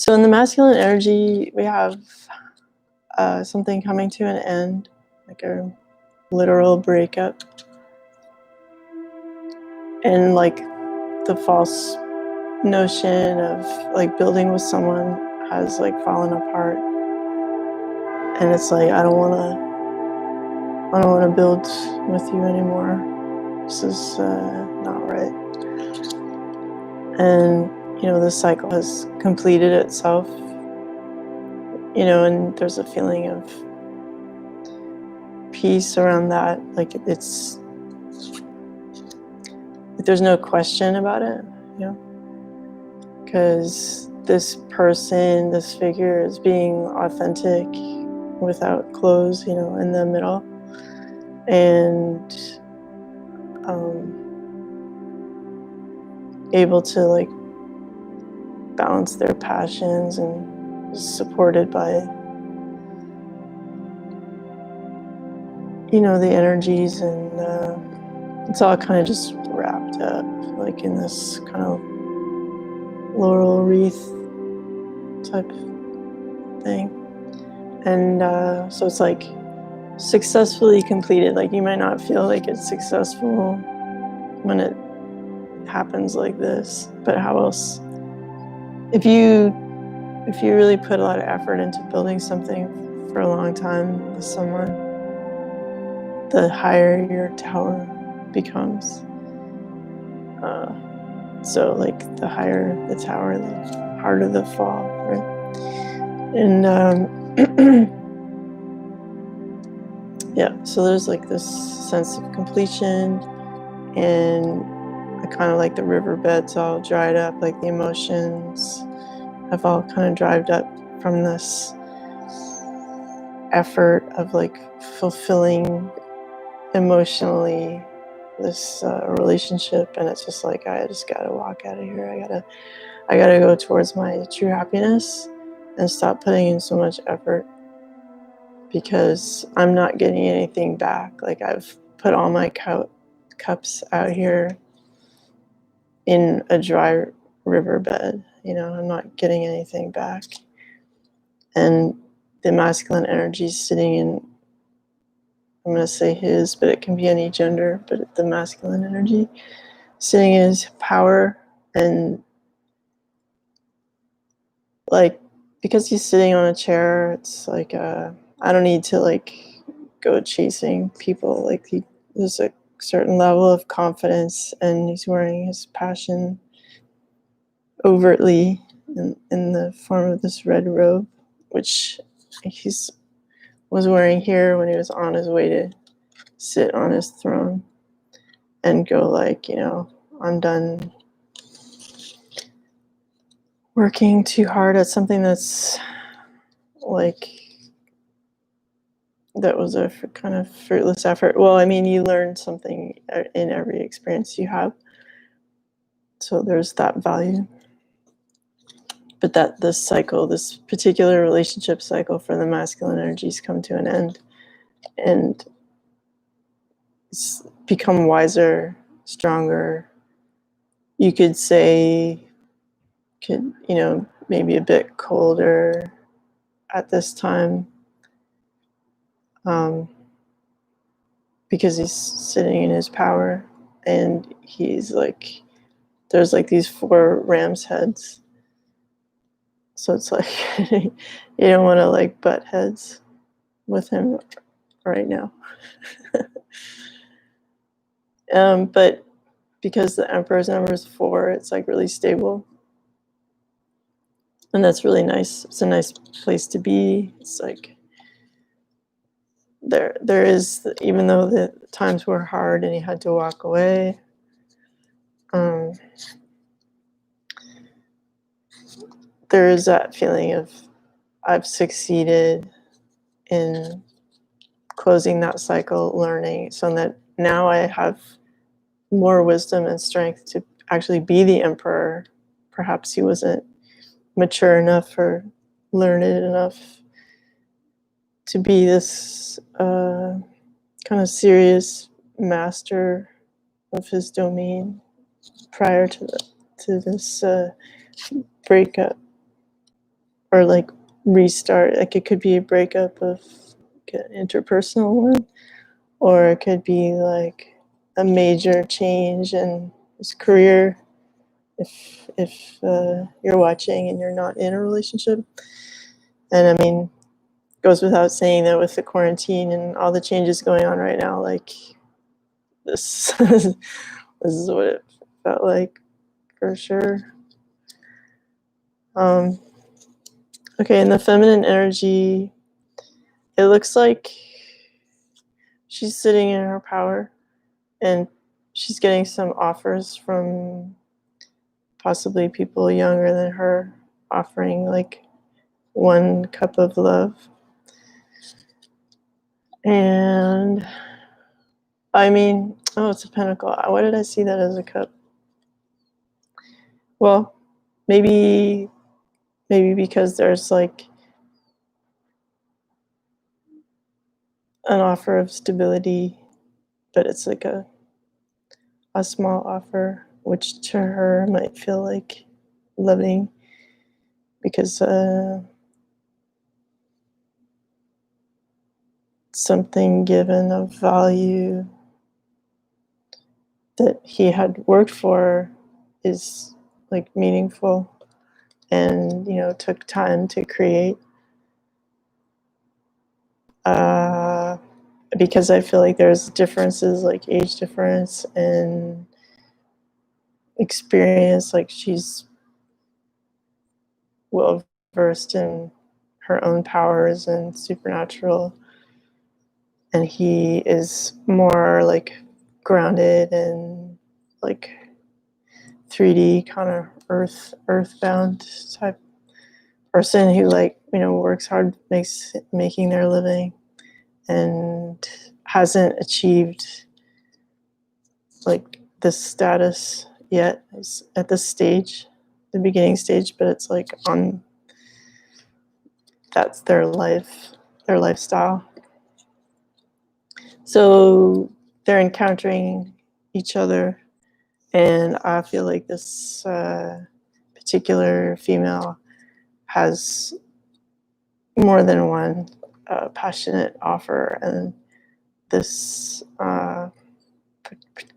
So in the masculine energy, we have something coming to an end, like a literal breakup. And like the false notion of like building with someone has like fallen apart. And it's like, I don't want to build with you anymore. This is not right. And, the cycle has completed itself, and there's a feeling of peace around that. Like there's no question about it, because this person, this figure is being authentic without clothes, in the middle. And able to like balance their passions and supported by the energies, and it's all kind of just wrapped up like in this kind of laurel wreath type thing. And so it's like successfully completed. Like you might not feel like it's successful when it happens like this, but how else? If you really put a lot of effort into building something for a long time with someone, the higher your tower becomes. So like the higher the tower, the harder the fall, right? And yeah, so there's like this sense of completion, and I kind of like the riverbed's all dried up, like the emotions have all kind of dried up from this effort of like fulfilling emotionally this relationship. And it's just like, I just gotta walk out of here. I gotta go towards my true happiness and stop putting in so much effort, because I'm not getting anything back. Like I've put all my cups out here in a dry riverbed, I'm not getting anything back. And the masculine energy is sitting in, I'm going to say his, but it can be any gender, but the masculine energy sitting in his power. And like, because he's sitting on a chair, it's like, I don't need to like go chasing people. Like there's a certain level of confidence, and he's wearing his passion overtly in the form of this red robe, which was wearing here when he was on his way to sit on his throne and go like, I'm done working too hard at something that's like, that was a kind of fruitless effort. Well, I mean, you learn something in every experience you have. So there's that value. But that this cycle, this particular relationship cycle for the masculine energies come to an end, and it's become wiser, stronger. You could say, maybe a bit colder at this time, because he's sitting in his power, and he's like, there's like these 4 ram's heads. So it's like, you don't want to like butt heads with him right now. But because the Emperor's number is 4, it's like really stable. And that's really nice. It's a nice place to be. It's like, there is, even though the times were hard and he had to walk away, there is that feeling of, I've succeeded in closing that cycle, learning, so that now I have more wisdom and strength to actually be the Emperor. Perhaps he wasn't mature enough or learned enough to be this kind of serious master of his domain prior to this breakup. or like restart. Like it could be a breakup of like an interpersonal one, or it could be like a major change in his career if you're watching and you're not in a relationship. And I mean, goes without saying that with the quarantine and all the changes going on right now, like this this is what it felt like for sure. Okay, in the feminine energy, it looks like she's sitting in her power and she's getting some offers from possibly people younger than her, offering like one cup of love. And I mean, oh, it's a pentacle. Why did I see that as a cup? Well, maybe because there's like an offer of stability, but it's like a small offer, which to her might feel like loving because something given of value that he had worked for is like meaningful and took time to create, because I feel like there's differences like age difference and experience. Like she's well versed in her own powers and supernatural, and he is more like grounded and like 3D kind of earthbound type person who like works hard, making their living, and hasn't achieved like this status yet. It's at this stage, the beginning stage, but it's like on that's their lifestyle. So they're encountering each other, and I feel like this particular female has more than one passionate offer, and this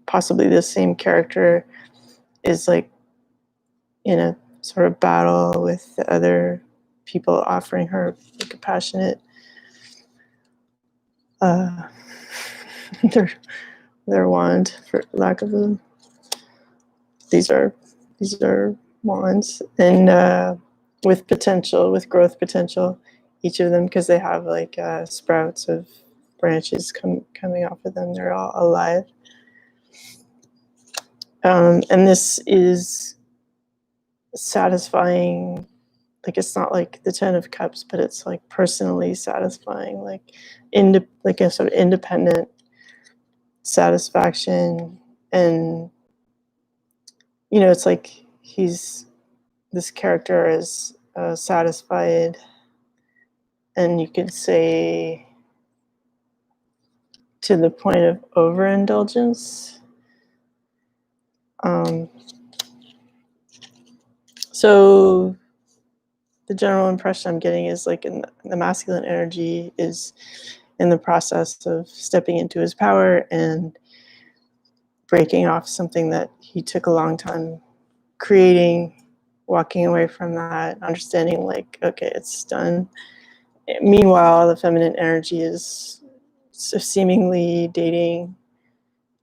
possibly the same character is like in a sort of battle with the other people offering her like a passionate their wand, for lack of a. These are wands, and with growth potential, each of them, because they have like sprouts of branches coming off of them. They're all alive, and this is satisfying. Like it's not like the 10 of Cups, but it's like personally satisfying, like like a sort of independent satisfaction. And it's like this character is satisfied, and you could say to the point of overindulgence. So the general impression I'm getting is like in the masculine energy is in the process of stepping into his power and breaking off something that he took a long time creating, walking away from that, understanding like, okay, it's done. Meanwhile, the feminine energy is seemingly dating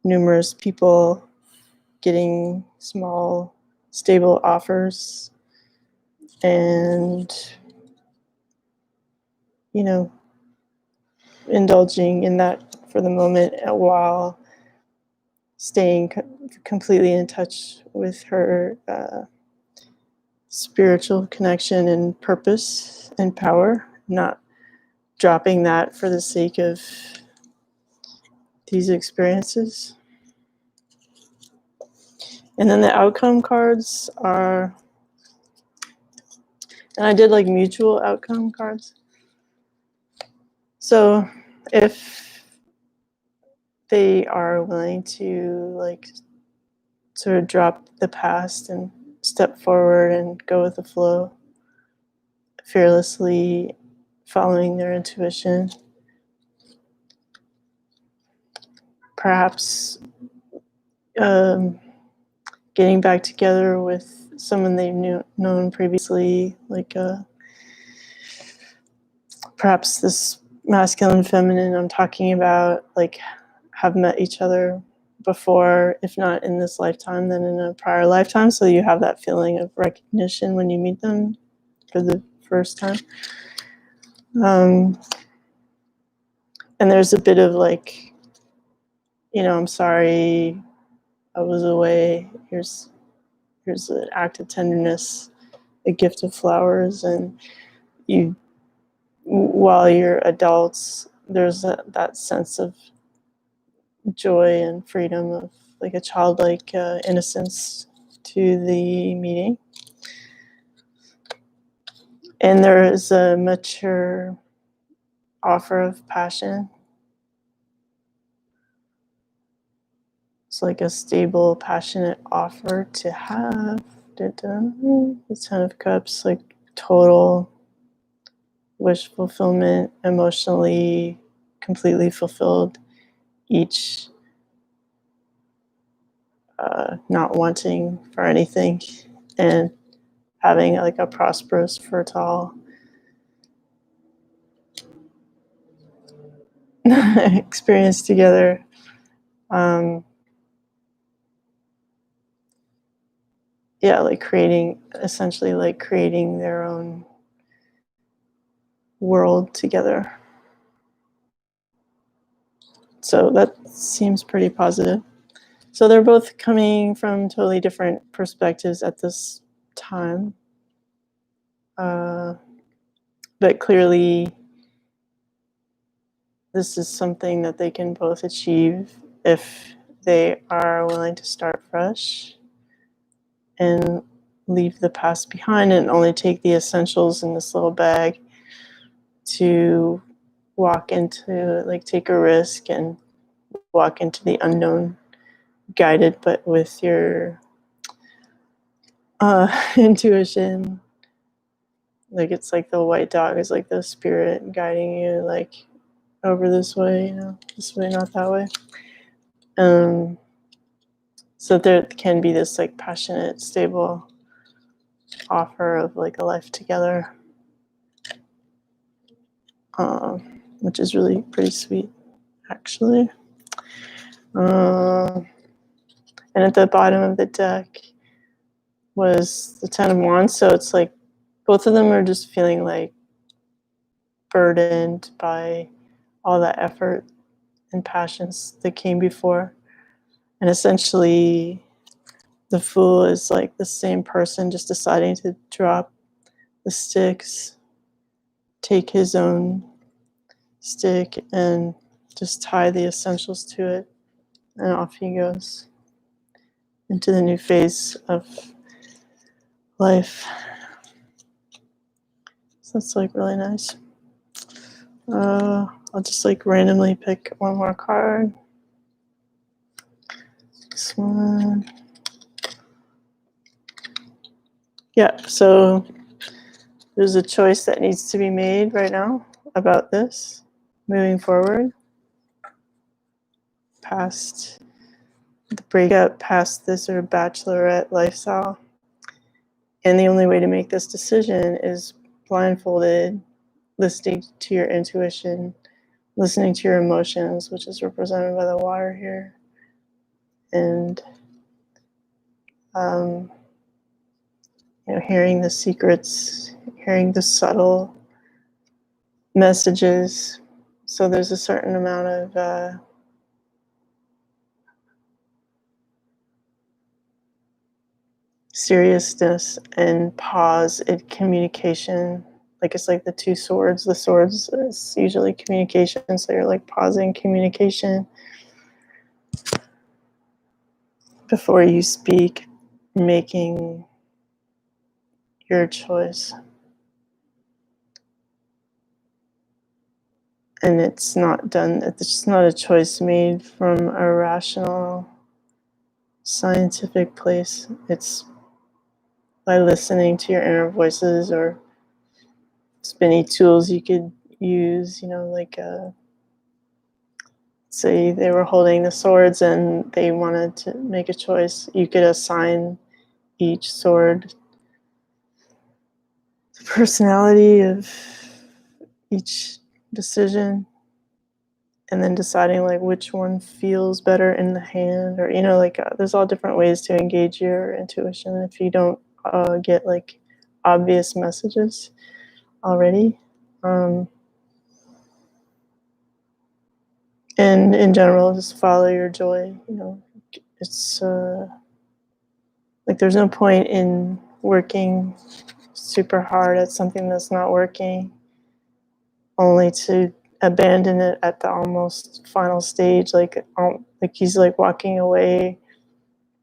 numerous people, getting small, stable offers, and indulging in that for the moment while staying completely in touch with her spiritual connection and purpose and power, not dropping that for the sake of these experiences. And then the outcome cards are, and I did like mutual outcome cards. So if they are willing to like sort of drop the past and step forward and go with the flow, fearlessly following their intuition. Perhaps getting back together with someone they've known previously, like perhaps this masculine feminine I'm talking about, like have met each other before, if not in this lifetime, then in a prior lifetime. So you have that feeling of recognition when you meet them for the first time. And there's a bit of like, I'm sorry I was away. Here's an act of tenderness, a gift of flowers, and you, while you're adults, there's that sense of joy and freedom of like a childlike innocence to the meeting. And there is a mature offer of passion. It's like a stable, passionate offer to have. The Ten of Cups, like total wish fulfillment, emotionally completely fulfilled, each not wanting for anything, and having like a prosperous, fertile experience together. Like essentially creating their own world together. So that seems pretty positive. So they're both coming from totally different perspectives at this time. But clearly, this is something that they can both achieve if they are willing to start fresh and leave the past behind and only take the essentials in this little bag to walk into, like, take a risk and walk into the unknown, guided but with your intuition. Like, it's like the white dog is like the spirit guiding you, like, over this way, this way, not that way. So there can be this like passionate, stable offer of like a life together, which is really pretty sweet, actually. And at the bottom of the deck was the Ten of Wands. So it's like both of them are just feeling like burdened by all that effort and passions that came before. And essentially, the Fool is like the same person just deciding to drop the sticks, take his own stick, and just tie the essentials to it. And off he goes into the new phase of life. So that's like really nice. I'll just like randomly pick one more card. This one. Yeah, so there's a choice that needs to be made right now about this, moving forward, past the breakup, past this sort of bachelorette lifestyle. And the only way to make this decision is blindfolded, listening to your intuition, listening to your emotions, which is represented by the water here, and hearing the secrets, hearing the subtle messages. So there's a certain amount of seriousness and pause in communication. Like, it's like the two swords. The swords is usually communication, so you're like pausing communication before you speak, making your choice. And it's not done, it's just not a choice made from a rational, scientific place. It's by listening to your inner voices or many tools you could use, like say they were holding the swords and they wanted to make a choice, you could assign each sword the personality of each decision, and then deciding like which one feels better in the hand, or like there's all different ways to engage your intuition if you don't get like obvious messages already. And in general, just follow your joy. It's like there's no point in working super hard at something that's not working, only to abandon it at the almost final stage. Like he's like walking away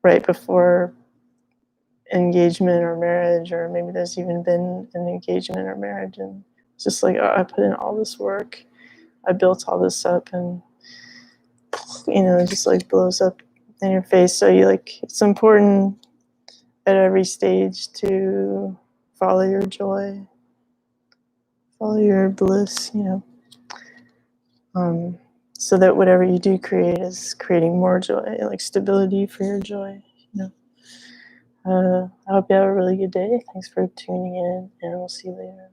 right before engagement or marriage, or maybe there's even been an engagement or marriage, and it's just like, oh, I put in all this work, I built all this up, and it just like blows up in your face. So it's important at every stage to follow your joy, follow your bliss, so that whatever you do create is creating more joy, like stability for your joy. I hope you have a really good day. Thanks for tuning in, and we'll see you later.